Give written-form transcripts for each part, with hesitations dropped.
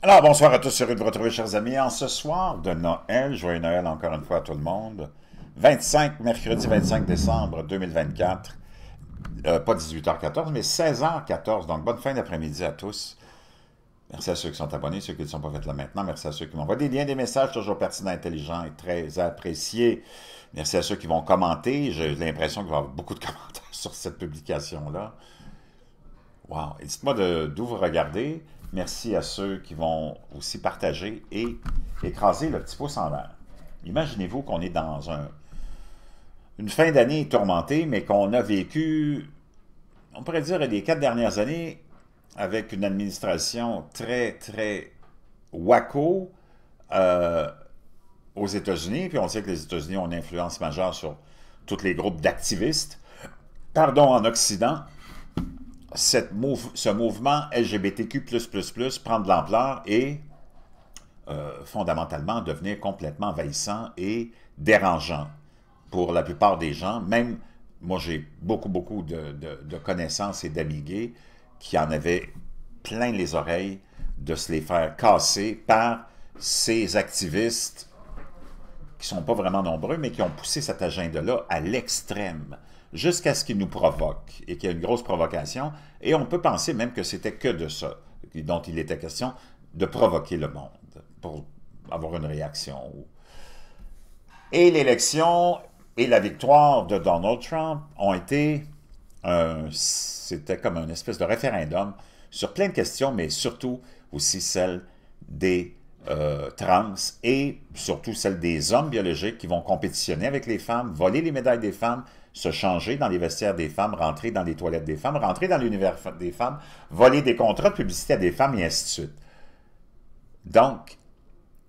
Alors, bonsoir à tous, heureux de vous retrouver, chers amis, en ce soir de Noël. Joyeux Noël encore une fois à tout le monde. 25, mercredi 25 décembre 2024. Pas 18h14, mais 16h14. Donc, bonne fin d'après-midi à tous. Merci à ceux qui sont abonnés, ceux qui ne sont pas faits là maintenant. Merci à ceux qui m'envoient des liens, des messages toujours pertinents, intelligents et très appréciés. Merci à ceux qui vont commenter. J'ai l'impression qu'il va y avoir beaucoup de commentaires sur cette publication-là. Wow! Et dites-moi d'où vous regardez. Merci à ceux qui vont aussi partager et écraser le petit pouce en l'air. Imaginez-vous qu'on est dans une fin d'année tourmentée, mais qu'on a vécu, on pourrait dire, les 4 dernières années avec une administration très, très wacko euh, aux États-Unis. Puis on sait que les États-Unis ont une influence majeure sur tous les groupes d'activistes. Pardon, en Occident, ce mouvement LGBTQ++ prend de l'ampleur et fondamentalement devenir complètement envahissant et dérangeant pour la plupart des gens. Même moi, j'ai beaucoup de connaissances et d'amis gays qui en avaient plein les oreilles de se les faire casser par ces activistes qui ne sont pas vraiment nombreux, mais qui ont poussé cet agenda-là à l'extrême, jusqu'à ce qu'il nous provoque, et qu'il y a une grosse provocation, et on peut penser même que c'était que de ça dont il était question, de provoquer le monde, pour avoir une réaction. Et l'élection et la victoire de Donald Trump ont été, c'était comme une espèce de référendum sur plein de questions, mais surtout aussi celle des trans et surtout celle des hommes biologiques qui vont compétitionner avec les femmes, voler les médailles des femmes, se changer dans les vestiaires des femmes, rentrer dans les toilettes des femmes, rentrer dans l'univers des femmes, voler des contrats de publicité à des femmes et ainsi de suite. Donc,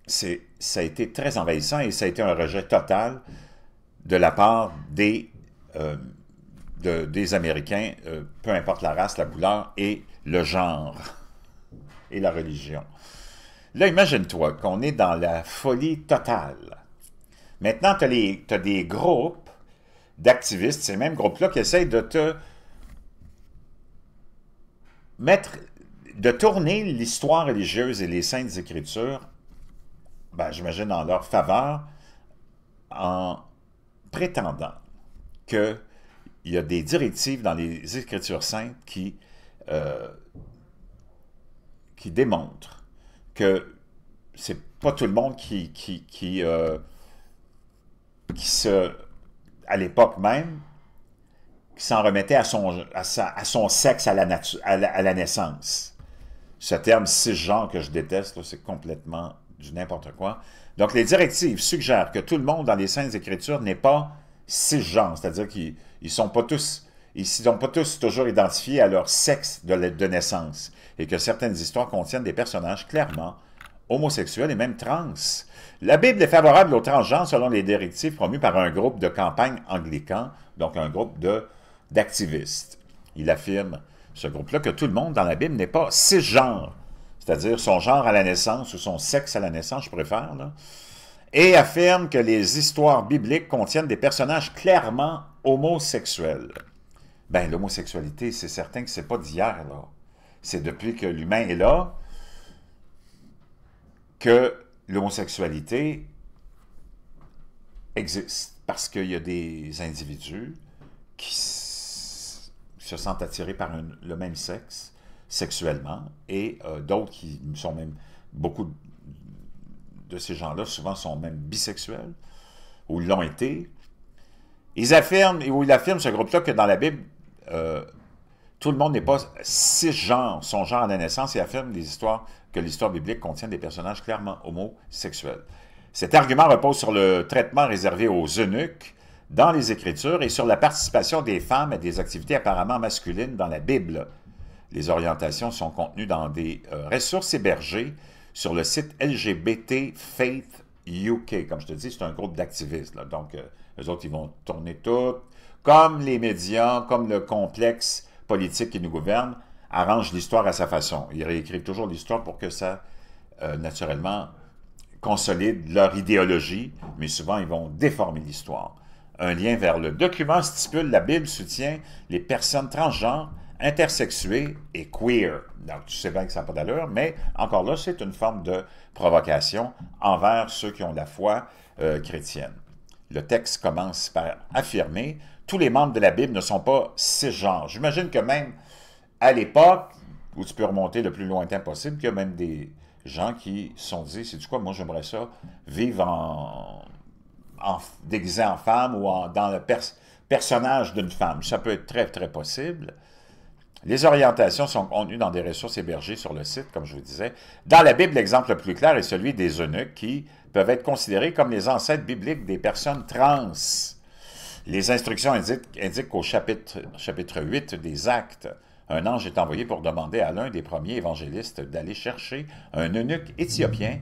ça a été très envahissant et ça a été un rejet total de la part des Américains, peu importe la race, la couleur et le genre et la religion. Là, imagine-toi qu'on est dans la folie totale. Maintenant, tu as des groupes d'activistes, ces mêmes groupes-là, qui essayent de te mettre, de tourner l'histoire religieuse et les saintes écritures, ben, j'imagine en leur faveur, en prétendant qu'il y a des directives dans les Écritures saintes euh, qui démontrent que c'est pas tout le monde qui se, à l'époque même, qui s'en remettait à son sexe à la naissance. Ce terme cisgenre que je déteste, c'est complètement du n'importe quoi. Donc, les directives suggèrent que tout le monde dans les Saintes Écritures n'est pas cisgenre, c'est-à-dire qu'ils ne sont pas tous, ils sont pas tous toujours identifiés à leur sexe de naissance, et que certaines histoires contiennent des personnages clairement homosexuels et même trans. La Bible est favorable aux transgenres selon les directives promues par un groupe de campagne anglican, donc un groupe d'activistes. Il affirme, ce groupe-là, que tout le monde dans la Bible n'est pas cisgenre, c'est-à-dire son genre à la naissance ou son sexe à la naissance, je préfère, là, et affirme que les histoires bibliques contiennent des personnages clairement homosexuels. Ben, l'homosexualité, c'est certain que c'est pas d'hier, là. C'est depuis que l'humain est là que l'homosexualité existe. Parce qu'il y a des individus qui se sentent attirés par le même sexe sexuellement et d'autres qui sont même, beaucoup de ces gens-là souvent sont même bisexuels ou l'ont été. Ils affirment, ou il affirme ce groupe-là que dans la Bible, tout le monde n'est pas cisgenre, son genre à la naissance, et affirme que l'histoire biblique contient des personnages clairement homosexuels. Cet argument repose sur le traitement réservé aux eunuques dans les Écritures et sur la participation des femmes à des activités apparemment masculines dans la Bible. Les orientations sont contenues dans des ressources hébergées sur le site LGBT Faith UK. Comme je te dis, c'est un groupe d'activistes. Donc, eux autres, ils vont tourner tout, comme les médias, comme le complexe politique qui nous gouverne, arrange l'histoire à sa façon. Ils réécrivent toujours l'histoire pour que ça, naturellement, consolide leur idéologie, mais souvent, ils vont déformer l'histoire. Un lien vers le document stipule: la Bible soutient les personnes transgenres intersexué et queer. Donc, tu sais bien que ça n'a pas d'allure, mais encore là, c'est une forme de provocation envers ceux qui ont la foi chrétienne. Le texte commence par affirmer « Tous les membres de la Bible ne sont pas cisgenres ». J'imagine que même à l'époque, où tu peux remonter le plus lointain possible, qu'il y a même des gens qui se sont dit « C'est-tu quoi, moi j'aimerais ça, vivre déguisé en femme ou dans le personnage d'une femme ». Ça peut être très, très possible. Les orientations sont contenues dans des ressources hébergées sur le site, comme je vous disais. Dans la Bible, l'exemple le plus clair est celui des eunuques qui peuvent être considérés comme les ancêtres bibliques des personnes trans. Les instructions indiquent qu'au chapitre 8 des Actes, un ange est envoyé pour demander à l'un des premiers évangélistes d'aller chercher un eunuque éthiopien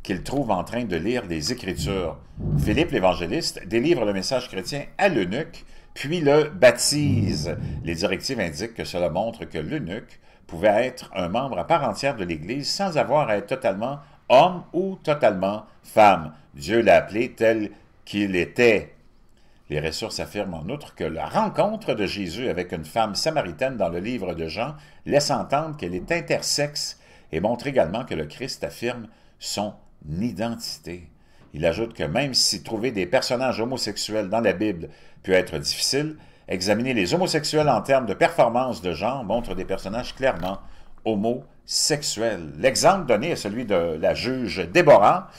qu'il trouve en train de lire des Écritures. Philippe l'évangéliste délivre le message chrétien à l'eunuque, puis le baptise. Les directives indiquent que cela montre que l'eunuque pouvait être un membre à part entière de l'Église sans avoir à être totalement homme ou totalement femme. Dieu l'a appelé tel qu'il était. Les ressources affirment en outre que la rencontre de Jésus avec une femme samaritaine dans le livre de Jean laisse entendre qu'elle est intersexe et montre également que le Christ affirme son identité. Il ajoute que même si trouver des personnages homosexuels dans la Bible peut être difficile, examiner les homosexuels en termes de performance de genre montre des personnages clairement homosexuels. L'exemple donné est celui de la juge Déborah,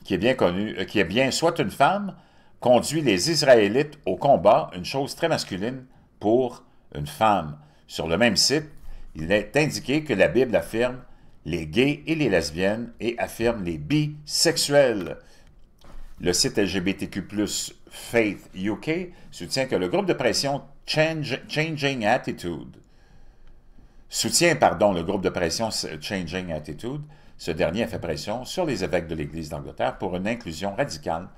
qui est bien connue, qui est bien soit une femme, conduit les Israélites au combat, une chose très masculine pour une femme. Sur le même site, il est indiqué que la Bible affirme les gays et les lesbiennes et affirme les bisexuels. Le site LGBTQ+, Faith UK, soutient que le groupe de pression Changing Attitude le groupe de pression Changing Attitude. Ce dernier a fait pression sur les évêques de l'Église d'Angleterre pour une inclusion radicale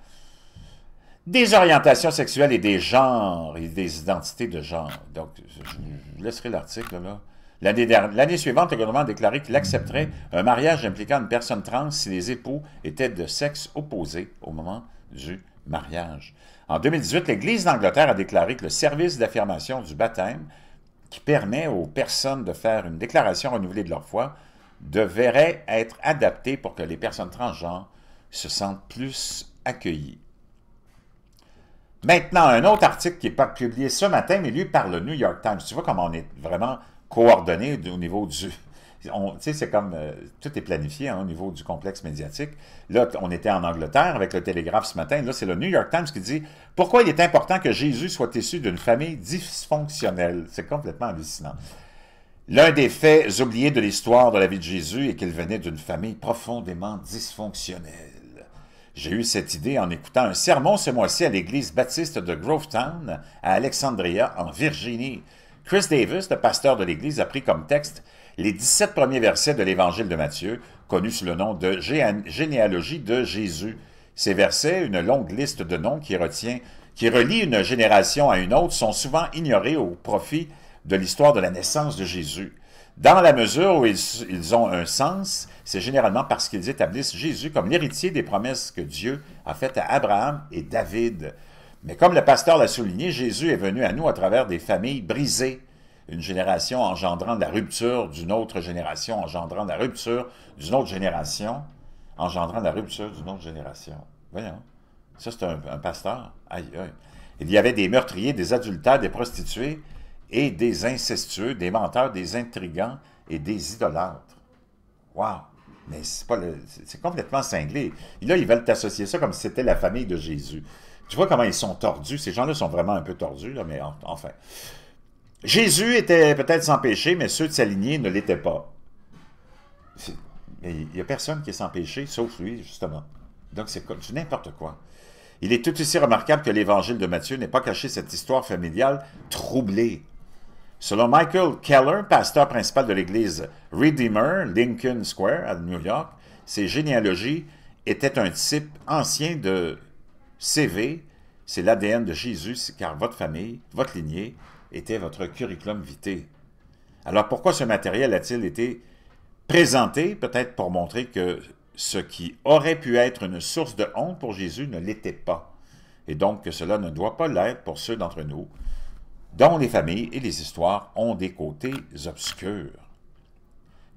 des orientations sexuelles et des genres et des identités de genre. Donc, je laisserai l'article là. L'année suivante, le gouvernement a déclaré qu'il accepterait un mariage impliquant une personne trans si les époux étaient de sexe opposé au moment du mariage. En 2018, l'Église d'Angleterre a déclaré que le service d'affirmation du baptême, qui permet aux personnes de faire une déclaration renouvelée de leur foi, devrait être adapté pour que les personnes transgenres se sentent plus accueillies. Maintenant, un autre article qui est publié ce matin, mais lu par le New York Times. Tu vois comment on est vraiment coordonné au niveau du... Tu sais, c'est comme... tout est planifié hein, au niveau du complexe médiatique. Là, on était en Angleterre avec le Télégraphe ce matin. Là, c'est le New York Times qui dit « Pourquoi il est important que Jésus soit issu d'une famille dysfonctionnelle? » C'est complètement hallucinant. L'un des faits oubliés de l'histoire de la vie de Jésus est qu'il venait d'une famille profondément dysfonctionnelle. J'ai eu cette idée en écoutant un sermon ce mois-ci à l'église baptiste de Grovetown, à Alexandria, en Virginie. Chris Davis, le pasteur de l'église, a pris comme texte les 17 premiers versets de l'évangile de Matthieu, connu sous le nom de généalogie de Jésus. Ces versets, une longue liste de noms qui relie une génération à une autre, sont souvent ignorés au profit de l'histoire de la naissance de Jésus. Dans la mesure où ils ont un sens, c'est généralement parce qu'ils établissent Jésus comme l'héritier des promesses que Dieu a faites à Abraham et David. Mais comme le pasteur l'a souligné, Jésus est venu à nous à travers des familles brisées, une génération engendrant de la rupture d'une autre génération, engendrant de la rupture d'une autre génération, engendrant de la rupture d'une autre génération. Voyons, ça c'est un pasteur. Aïe, aïe. Il y avait des meurtriers, des adultères, des prostituées, et des incestueux, des menteurs, des intrigants et des idolâtres. Wow! Mais c'est complètement cinglé. Et là, ils veulent t'associer ça comme si c'était la famille de Jésus. Tu vois comment ils sont tordus. Ces gens-là sont vraiment un peu tordus, là, mais enfin. Jésus était peut-être sans péché, mais ceux de sa lignée ne l'étaient pas. Mais il n'y a personne qui est sans péché, sauf lui, justement. Donc, c'est n'importe quoi. Il est tout aussi remarquable que l'Évangile de Matthieu n'ait pas caché cette histoire familiale troublée. Selon Michael Keller, pasteur principal de l'église Redeemer, Lincoln Square, à New York, ces généalogies étaient un type ancien de CV, c'est l'ADN de Jésus, car votre famille, votre lignée, était votre curriculum vitae. Alors pourquoi ce matériel a-t-il été présenté? Peut-être pour montrer que ce qui aurait pu être une source de honte pour Jésus ne l'était pas. Et donc que cela ne doit pas l'être pour ceux d'entre nous dont les familles et les histoires ont des côtés obscurs.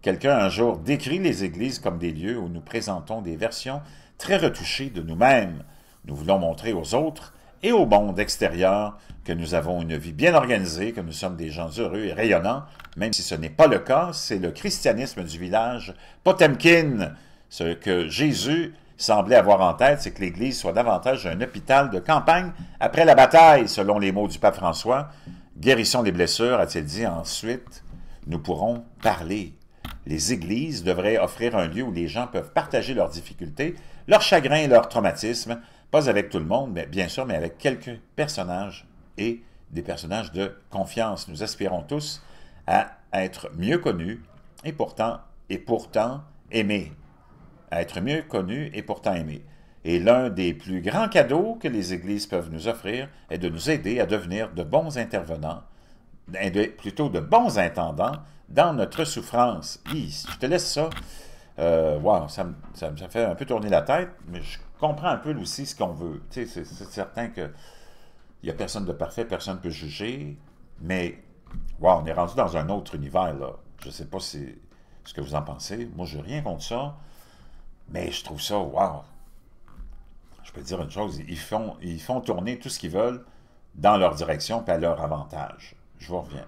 Quelqu'un un jour décrit les églises comme des lieux où nous présentons des versions très retouchées de nous-mêmes. Nous voulons montrer aux autres et au monde extérieur que nous avons une vie bien organisée, que nous sommes des gens heureux et rayonnants, même si ce n'est pas le cas, c'est le christianisme du village Potemkin. Ce que Jésus semblait avoir en tête, c'est que l'Église soit davantage un hôpital de campagne après la bataille, selon les mots du pape François. Guérissons les blessures, a-t-il dit, ensuite, nous pourrons parler. Les églises devraient offrir un lieu où les gens peuvent partager leurs difficultés, leurs chagrins et leurs traumatismes, pas avec tout le monde, mais bien sûr, mais avec quelques personnages et des personnages de confiance. Nous aspirons tous à être mieux connus et pourtant aimés. À être mieux connus et pourtant aimés. Et l'un des plus grands cadeaux que les églises peuvent nous offrir est de nous aider à devenir de bons intervenants, plutôt de bons intendants dans notre souffrance. Je te laisse ça. Wow, ça me fait un peu tourner la tête, mais je comprends un peu aussi ce qu'on veut. Tu sais, c'est certain qu'il n'y a personne de parfait, personne ne peut juger, mais wow, on est rendu dans un autre univers, là. Je ne sais pas ce que vous en pensez. Moi, je n'ai rien contre ça, mais je trouve ça, wow. Je peux te dire une chose, ils font tourner tout ce qu'ils veulent dans leur direction et à leur avantage. Je vous reviens.